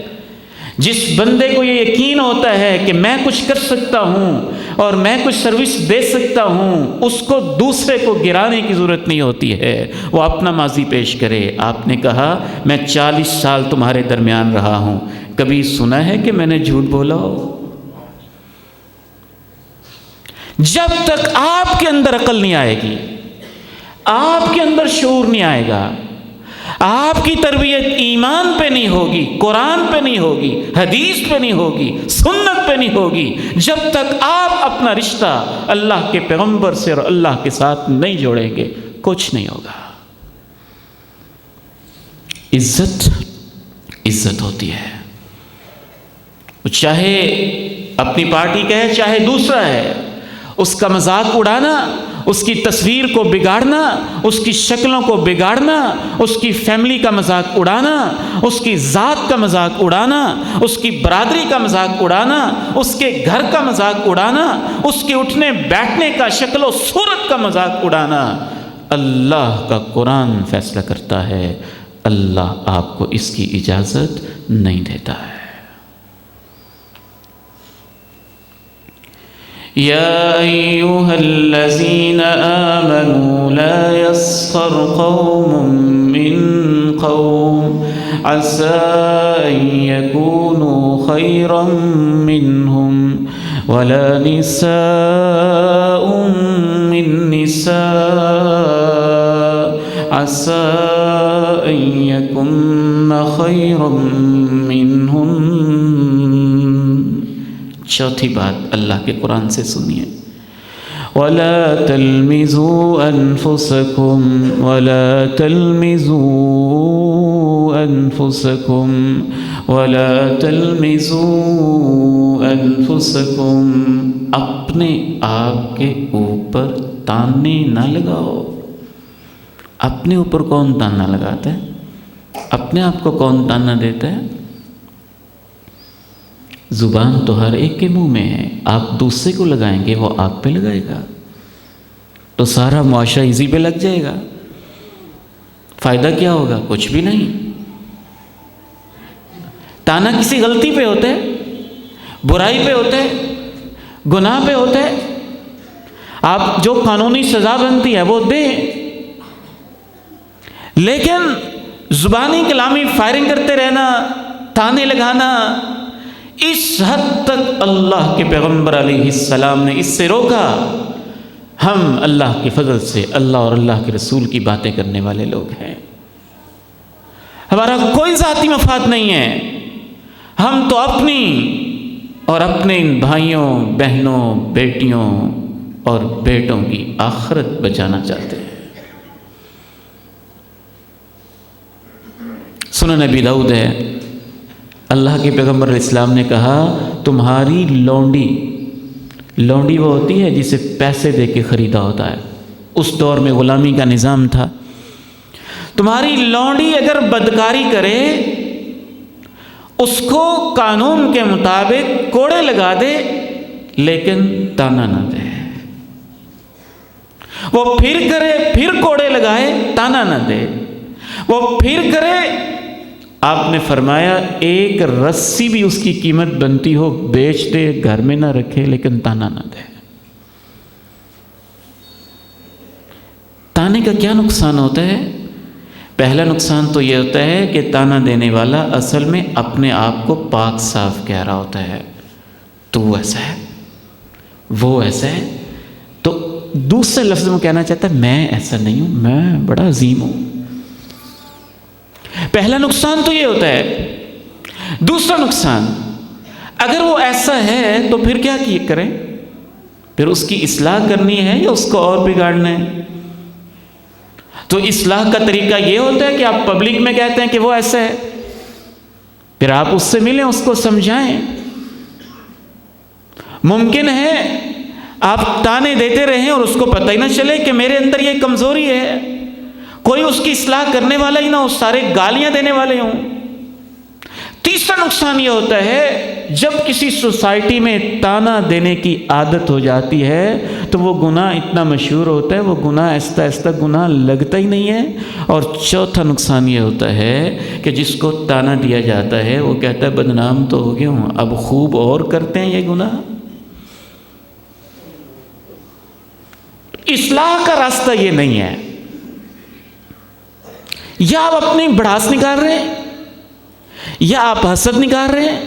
جس بندے کو یہ یقین ہوتا ہے کہ میں کچھ کر سکتا ہوں اور میں کچھ سروس دے سکتا ہوں، اس کو دوسرے کو گرانے کی ضرورت نہیں ہوتی ہے، وہ اپنا ماضی پیش کرے۔ آپ نے کہا میں 40 سال تمہارے درمیان رہا ہوں، کبھی سنا ہے کہ میں نے جھوٹ بولا ہو؟ جب تک آپ کے اندر عقل نہیں آئے گی، آپ کے اندر شعور نہیں آئے گا، آپ کی تربیت ایمان پہ نہیں ہوگی، قرآن پہ نہیں ہوگی، حدیث پہ نہیں ہوگی، سنت پہ نہیں ہوگی، جب تک آپ اپنا رشتہ اللہ کے پیغمبر سے اور اللہ کے ساتھ نہیں جوڑیں گے، کچھ نہیں ہوگا۔ عزت ہوتی ہے، چاہے اپنی پارٹی کا ہے چاہے دوسرا ہے، اس کا مذاق اڑانا، اس کی تصویر کو بگاڑنا، اس کی شکلوں کو بگاڑنا، اس کی فیملی کا مذاق اڑانا، اس کی ذات کا مذاق اڑانا، اس کی برادری کا مذاق اڑانا، اس کے گھر کا مذاق اڑانا، اس کے اٹھنے بیٹھنے کا شکل و صورت کا مذاق اڑانا، اللہ کا قرآن فیصلہ کرتا ہے، اللہ آپ کو اس کی اجازت نہیں دیتا ہے۔ يا أيها الذين آمنوا لا يسخر قوم من قوم عسى أن يكونوا خيرا منهم ولا نساء من نساء عسى أن يكن خيرا منهن۔ چوتھی بات اللہ کے قرآن سے سنیے، وَلَا تَلْمِزُوا أَنفُسَكُمْ وَلَا تَلْمِزُوا أَنفُسَكُمْ وَلَا تَلْمِزُوا أَنفُسَكُمْ، اپنے آپ کے اوپر تانے نہ لگاؤ۔ اپنے اوپر کون تانا لگاتا ہے؟ اپنے آپ کو کون تانا دیتا ہے؟ زبان تو ہر ایک کے منہ میں ہے، آپ دوسرے کو لگائیں گے وہ آپ پہ لگائے گا، تو سارا معاشرہ اسی پہ لگ جائے گا، فائدہ کیا ہوگا؟ کچھ بھی نہیں۔ تانا کسی غلطی پہ ہوتا ہے، برائی پہ ہوتا ہے، گناہ پہ ہوتا ہے، آپ جو قانونی سزا بنتی ہے وہ دیں، لیکن زبانی کلامی فائرنگ کرتے رہنا، تانے لگانا، اس حد تک اللہ کے پیغمبر علیہ السلام نے اس سے روکا۔ ہم اللہ کے فضل سے اللہ اور اللہ کے رسول کی باتیں کرنے والے لوگ ہیں، ہمارا کوئی ذاتی مفاد نہیں ہے، ہم تو اپنی اور اپنے ان بھائیوں بہنوں بیٹیوں اور بیٹوں کی آخرت بچانا چاہتے ہیں۔ سنن نبی داؤد ہے، اللہ کے پیغمبر علیہ السلام نے کہا تمہاری لونڈی وہ ہوتی ہے جسے پیسے دے کے خریدا ہوتا ہے، اس دور میں غلامی کا نظام تھا، تمہاری لونڈی اگر بدکاری کرے اس کو قانون کے مطابق کوڑے لگا دے لیکن تانا نہ دے، وہ پھر کرے پھر کوڑے لگائے تانا نہ دے، وہ پھر کرے، آپ نے فرمایا ایک رسی بھی اس کی قیمت بنتی ہو بیچ دے، گھر میں نہ رکھے لیکن تانا نہ دے۔ تانے کا کیا نقصان ہوتا ہے؟ پہلا نقصان تو یہ ہوتا ہے کہ تانا دینے والا اصل میں اپنے آپ کو پاک صاف کہہ رہا ہوتا ہے، تو ایسا ہے وہ ایسا ہے، تو دوسرے لفظ میں کہنا چاہتا ہے میں ایسا نہیں ہوں، میں بڑا عظیم ہوں۔ پہلا نقصان تو یہ ہوتا ہے۔ دوسرا نقصان، اگر وہ ایسا ہے تو پھر کیا کریں؟ پھر اس کی اصلاح کرنی ہے یا اس کو اور بگاڑنا ہے؟ تو اصلاح کا طریقہ یہ ہوتا ہے کہ آپ پبلک میں کہتے ہیں کہ وہ ایسا ہے، پھر آپ اس سے ملیں، اس کو سمجھائیں۔ ممکن ہے آپ تانے دیتے رہیں اور اس کو پتہ ہی نہ چلے کہ میرے اندر یہ کمزوری ہے، کوئی اس کی اصلاح کرنے والا ہی نہ ہو، سارے گالیاں دینے والے ہوں۔ تیسرا نقصان یہ ہوتا ہے جب کسی سوسائٹی میں تانا دینے کی عادت ہو جاتی ہے تو وہ گناہ اتنا مشہور ہوتا ہے، وہ گناہ آہستہ آہستہ گناہ لگتا ہی نہیں ہے۔ اور چوتھا نقصان یہ ہوتا ہے کہ جس کو تانا دیا جاتا ہے وہ کہتا ہے بدنام تو ہو گیا ہوں، اب خوب اور کرتے ہیں یہ گناہ۔ اصلاح کا راستہ یہ نہیں ہے، یا آپ اپنی بڑھاس نکال رہے ہیں، یا آپ حسد نکال رہے ہیں،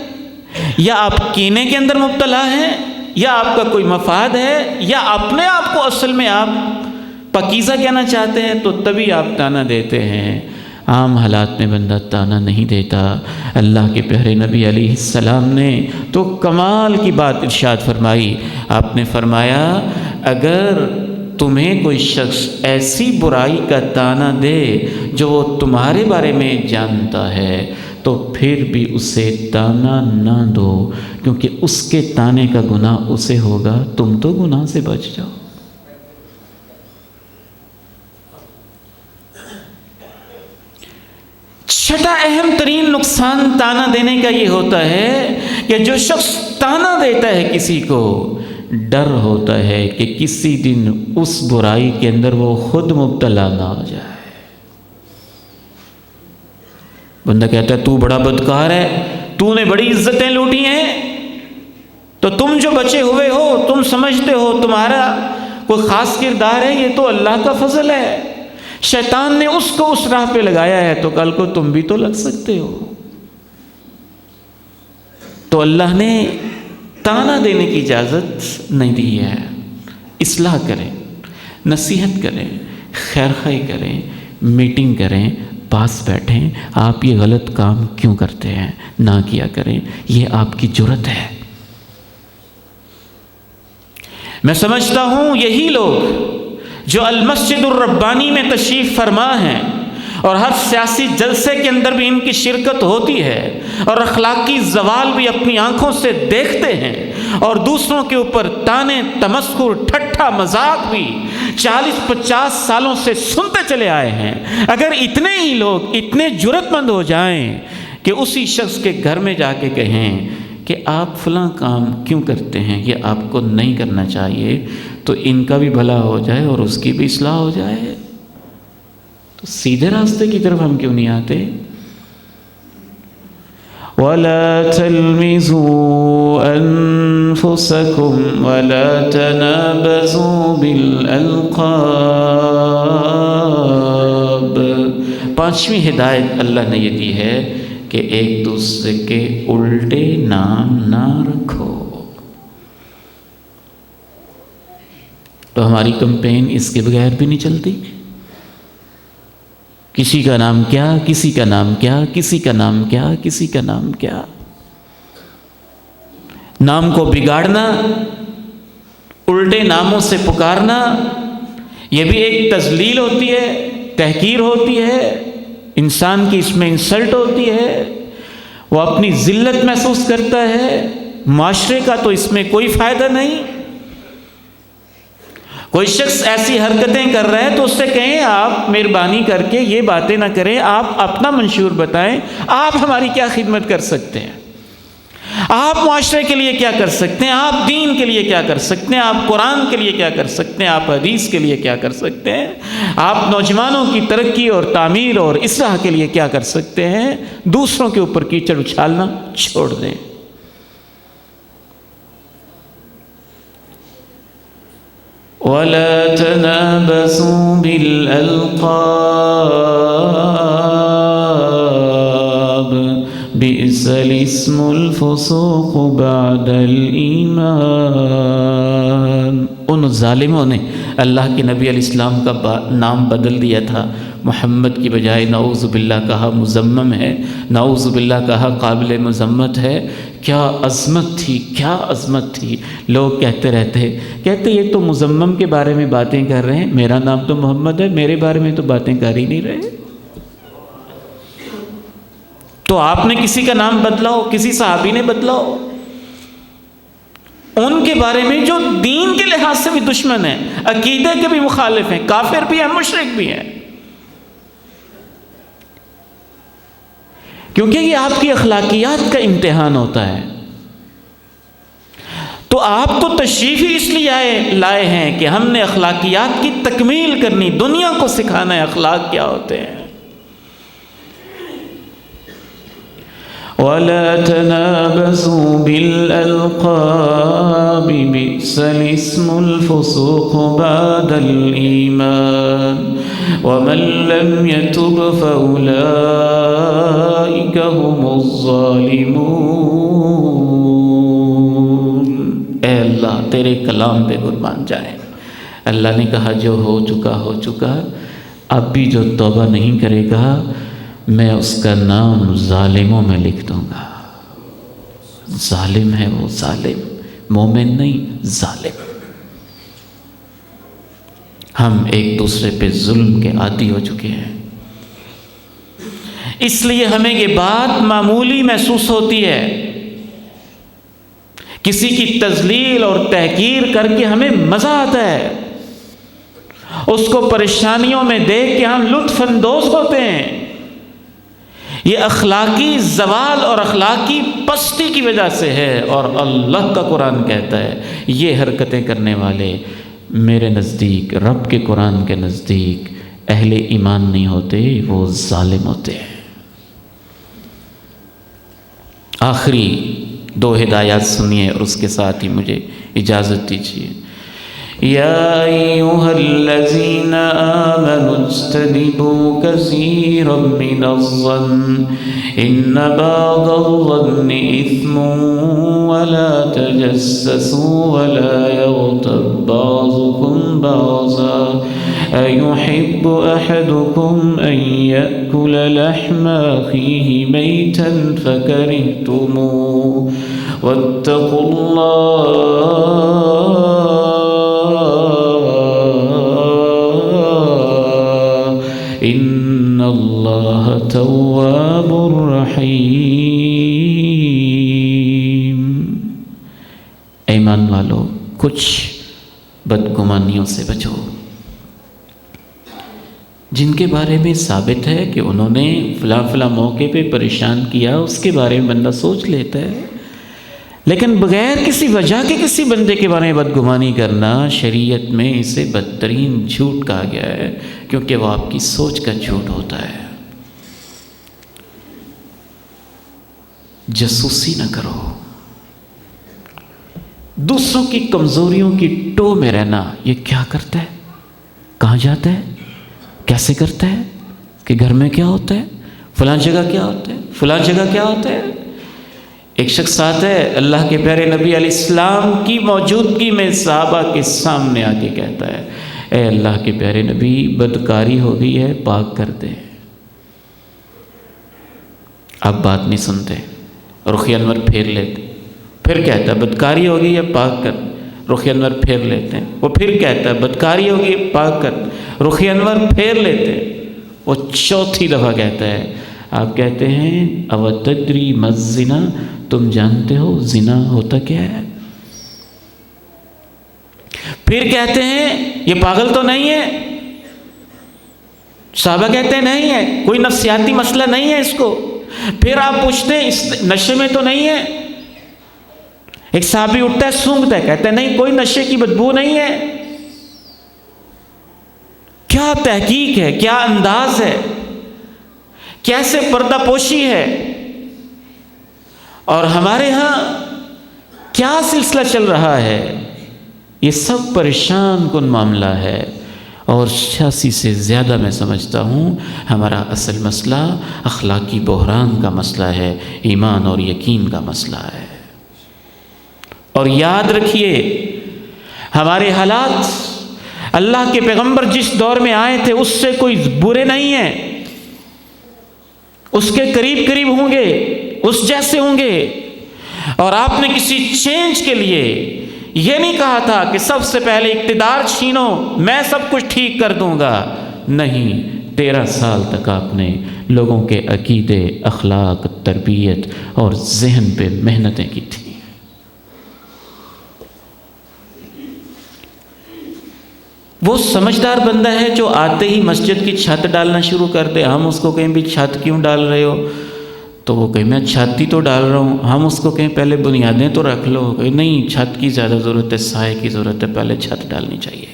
یا آپ کینے کے اندر مبتلا ہیں، یا آپ کا کوئی مفاد ہے، یا اپنے آپ کو اصل میں آپ پاکیزہ کہنا چاہتے ہیں، تو تبھی آپ تانا دیتے ہیں۔ عام حالات میں بندہ تانا نہیں دیتا۔ اللہ کے پیارے نبی علیہ السلام نے تو کمال کی بات ارشاد فرمائی۔ آپ نے فرمایا اگر تمہیں کوئی شخص ایسی برائی کا تانا دے جو وہ تمہارے بارے میں جانتا ہے تو پھر بھی اسے تانا نہ دو، کیونکہ اس کے تانے کا گناہ اسے ہوگا، تم تو گناہ سے بچ جاؤ۔ چھٹا اہم ترین نقصان تانا دینے کا یہ ہوتا ہے کہ جو شخص تانا دیتا ہے کسی کو، ڈر ہوتا ہے کہ کسی دن اس برائی کے اندر وہ خود مبتلا نہ ہو جائے۔ بندہ کہتا ہے تو بڑا بدکار ہے، تو نے بڑی عزتیں لوٹی ہیں، تو تم جو بچے ہوئے ہو تم سمجھتے ہو تمہارا کوئی خاص کردار ہے، یہ تو اللہ کا فضل ہے، شیطان نے اس کو اس راہ پہ لگایا ہے، تو کل کو تم بھی تو لگ سکتے ہو۔ تو اللہ نے تانا دینے کی اجازت نہیں دی ہے۔ اصلاح کریں، نصیحت کریں، خیر خواہی کریں، میٹنگ کریں، پاس بیٹھیں، آپ یہ غلط کام کیوں کرتے ہیں، نہ کیا کریں، یہ آپ کی جرت ہے۔ میں سمجھتا ہوں یہی لوگ جو المسجد الربانی میں تشریف فرما ہیں اور ہر سیاسی جلسے کے اندر بھی ان کی شرکت ہوتی ہے اور اخلاقی زوال بھی اپنی آنکھوں سے دیکھتے ہیں اور دوسروں کے اوپر تانے، تمسخر، ٹھٹھا، مذاق بھی 40-50 سالوں سے سنتے چلے آئے ہیں، اگر اتنے ہی لوگ اتنے جرأت مند ہو جائیں کہ اسی شخص کے گھر میں جا کے کہیں کہ آپ فلاں کام کیوں کرتے ہیں، یہ آپ کو نہیں کرنا چاہیے، تو ان کا بھی بھلا ہو جائے اور اس کی بھی اصلاح ہو جائے، تو سیدھے راستے کی طرف ہم کیوں نہیں آتے؟ وَلَا تَلْمِزُوا أَنفُسَكُمْ وَلَا تَنَابَزُوا بِالْأَلْقَابِ۔ پانچویں ہدایت اللہ نے یہ دی ہے کہ ایک دوسرے کے الٹے نام نہ رکھو۔ تو ہماری کمپین اس کے بغیر بھی نہیں چلتی۔ کسی کا نام کیا، کسی کا نام کیا، کسی کا نام کیا، کسی کا نام کیا، نام کو بگاڑنا، الٹے ناموں سے پکارنا، یہ بھی ایک تذلیل ہوتی ہے، تحقیر ہوتی ہے، انسان کی اس میں انسلٹ ہوتی ہے، وہ اپنی ذلت محسوس کرتا ہے، معاشرے کا تو اس میں کوئی فائدہ نہیں۔ کوئی شخص ایسی حرکتیں کر رہا ہے تو اس سے کہیں آپ مہربانی کر کے یہ باتیں نہ کریں، آپ اپنا منشور بتائیں، آپ ہماری کیا خدمت کر سکتے ہیں، آپ معاشرے کے لیے کیا کر سکتے ہیں، آپ دین کے لیے کیا کر سکتے ہیں، آپ قرآن کے لیے کیا کر سکتے ہیں، آپ حدیث کے لیے کیا کر سکتے ہیں، آپ نوجوانوں کی ترقی اور تعمیر اور اصلاح کے لیے کیا کر سکتے ہیں۔ دوسروں کے اوپر کیچڑ اچھالنا چھوڑ دیں۔ وَلَا تَنَابَزُوا بِالْأَلْقَابِ بِئْسَ الِاسْمُ الْفُسُوقُ بَعْدَ الْإِيمَانِ۔ ان ظالموں نے اللہ کے نبی علیہ السلام کا نام بدل دیا تھا، محمد کی بجائے نعوذ باللہ کہا، مزمم ہے، نعوذ باللہ کہا، قابل مذمت ہے۔ کیا عظمت تھی، کیا عظمت تھی۔ لوگ کہتے رہتے یہ تو مزمم کے بارے میں باتیں کر رہے ہیں، میرا نام تو محمد ہے، میرے بارے میں تو باتیں کر ہی نہیں رہے۔ تو آپ نے کسی کا نام بدلا ہو، کسی صحابی نے بدلا ہو، ان کے بارے میں جو دین کے لحاظ سے بھی دشمن ہیں، عقیدے کے بھی مخالف ہیں، کافر بھی ہیں، مشرک بھی ہیں، کیونکہ یہ آپ کی اخلاقیات کا امتحان ہوتا ہے۔ تو آپ تو تشریف ہی اس لیے لائے ہیں کہ ہم نے اخلاقیات کی تکمیل کرنی، دنیا کو سکھانا ہے اخلاق کیا ہوتے ہیں۔ وَلَا تَنَابَزُوا بِالْأَلْقَابِ بِئْسَ الْإِسْمُ الْفُسُوقُ بَعْدَ الْإِيمَانِ وَمَنْ لَمْ يَتُبْ فَأُولَئِكَ هُمُ الظَّالِمُونَ۔ اے اللہ تیرے کلام پہ قربان جائیں، اللہ نے کہا جو ہو چکا ہو چکا، اب بھی جو توبہ نہیں کرے گا میں اس کا نام ظالموں میں لکھ دوں گا۔ ظالم ہے وہ، ظالم، مومن نہیں، ظالم۔ ہم ایک دوسرے پہ ظلم کے عادی ہو چکے ہیں، اس لیے ہمیں یہ بات معمولی محسوس ہوتی ہے۔ کسی کی تذلیل اور تحقیر کر کے ہمیں مزہ آتا ہے، اس کو پریشانیوں میں دیکھ کے ہم لطف اندوز ہوتے ہیں۔ یہ اخلاقی زوال اور اخلاقی پستی کی وجہ سے ہے، اور اللہ کا قرآن کہتا ہے یہ حرکتیں کرنے والے میرے نزدیک، رب کے قرآن کے نزدیک اہل ایمان نہیں ہوتے، وہ ظالم ہوتے ہیں۔ آخری دو ہدایات سنیے اور اس کے ساتھ ہی مجھے اجازت دیجیے۔ یا ایھا الذین آمنوا اجتنبوا کثیرا من الظن ان بعض الظن اثم ولا تجسسوا ولا یغتب بعضکم بعضا ایحب احدکم ان یأکل لحم اخیہ میتا فکرہتموہ واتقوا اللہ ان اللہ تواب الرحیم۔ ایمان والو، کچھ بدگمانیوں سے بچو جن کے بارے میں ثابت ہے کہ انہوں نے فلاں فلاں موقع پہ پریشان کیا، اس کے بارے میں بندہ سوچ لیتا ہے، لیکن بغیر کسی وجہ کے کسی بندے کے بارے میں بدگمانی کرنا شریعت میں اسے بدترین جھوٹ کہا گیا ہے، کیونکہ وہ آپ کی سوچ کا جھوٹ ہوتا ہے۔ جاسوسی نہ کرو، دوسروں کی کمزوریوں کی ٹو میں رہنا، یہ کیا کرتا ہے، کہاں جاتا ہے، کیسے کرتا ہے، کہ گھر میں کیا ہوتا ہے، فلاں جگہ کیا ہوتا ہے، فلاں جگہ کیا ہوتا ہے۔ ایک شخص آتا ہے اللہ کے پیارے نبی علیہ السلام کی موجودگی میں صحابہ کے سامنے آ کے کہتا ہے اے اللہ کے پیارے نبی بدکاری ہو گئی ہے، پاک کر دے۔ آپ بات نہیں سنتے، رخ انور پھیر لیتے، پھر کہتا ہے بدکاری ہو گئی ہے، پاک کر، رخ انور پھیر لیتے ہیں، وہ پھر کہتا ہے بدکاری ہو گئی ہے، پاک کر، رخ انور پھیر لیتے ہیں، وہ چوتھی دفعہ کہتا ہے، آپ کہتے ہیں او تدری ما الزنا، تم جانتے ہو زنا ہوتا کیا ہے؟ پھر کہتے ہیں یہ پاگل تو نہیں ہے؟ صحابہ کہتے ہیں نہیں ہے، کوئی نفسیاتی مسئلہ نہیں ہے اس کو۔ پھر آپ پوچھتے ہیں اس نشے میں تو نہیں ہے؟ ایک صحابی اٹھتا ہے سونگتا ہے، کہتا ہے نہیں کوئی نشے کی بدبو نہیں ہے۔ کیا تحقیق ہے، کیا انداز ہے، کیسے پردہ پوشی ہے، اور ہمارے ہاں کیا سلسلہ چل رہا ہے، یہ سب پریشان کن معاملہ ہے۔ اور 86 سے زیادہ میں سمجھتا ہوں ہمارا اصل مسئلہ اخلاقی بحران کا مسئلہ ہے، ایمان اور یقین کا مسئلہ ہے۔ اور یاد رکھیے ہمارے حالات اللہ کے پیغمبر جس دور میں آئے تھے اس سے کوئی برے نہیں ہیں، اس کے قریب قریب ہوں گے، اس جیسے ہوں گے۔ اور آپ نے کسی چینج کے لیے یہ نہیں کہا تھا کہ سب سے پہلے اقتدار چھینو میں سب کچھ ٹھیک کر دوں گا، نہیں، 13 سال تک آپ نے لوگوں کے عقیدے، اخلاق، تربیت اور ذہن پہ محنتیں کی تھی۔ وہ سمجھدار بندہ ہے جو آتے ہی مسجد کی چھت ڈالنا شروع کر دے. ہم اس کو کہیں بھی چھت کیوں ڈال رہے ہو؟ تو وہ کہیں میں چھت ہی تو ڈال رہا ہوں. ہم اس کو کہیں پہلے بنیادیں تو رکھ لو. کہیں نہیں، چھت کی زیادہ ضرورت ہے، سائے کی ضرورت ہے، پہلے چھت ڈالنی چاہیے.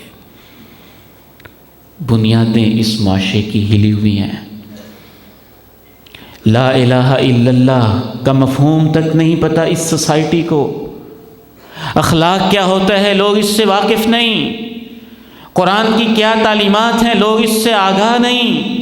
بنیادیں اس معاشرے کی ہلی ہوئی ہیں. لا الہ الا اللہ کا مفہوم تک نہیں پتہ اس سوسائٹی کو. اخلاق کیا ہوتا ہے لوگ اس سے واقف نہیں. قرآن کی کیا تعلیمات ہیں لوگ اس سے آگاہ نہیں.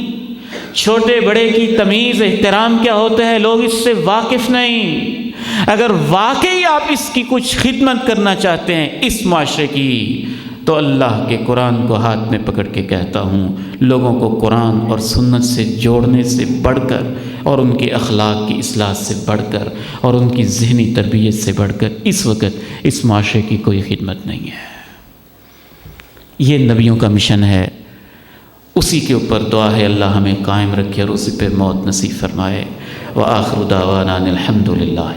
چھوٹے بڑے کی تمیز احترام کیا ہوتا ہے لوگ اس سے واقف نہیں. اگر واقعی آپ اس کی کچھ خدمت کرنا چاہتے ہیں اس معاشرے کی، تو اللہ کے قرآن کو ہاتھ میں پکڑ کے کہتا ہوں، لوگوں کو قرآن اور سنت سے جوڑنے سے بڑھ کر، اور ان کے اخلاق کی اصلاح سے بڑھ کر، اور ان کی ذہنی تربیت سے بڑھ کر اس وقت اس معاشرے کی کوئی خدمت نہیں ہے. یہ نبیوں کا مشن ہے. اسی کے اوپر دعا ہے اللہ ہمیں قائم رکھے اور اسی پہ موت نصیب فرمائے. وآخر دعوانا الحمد للہ.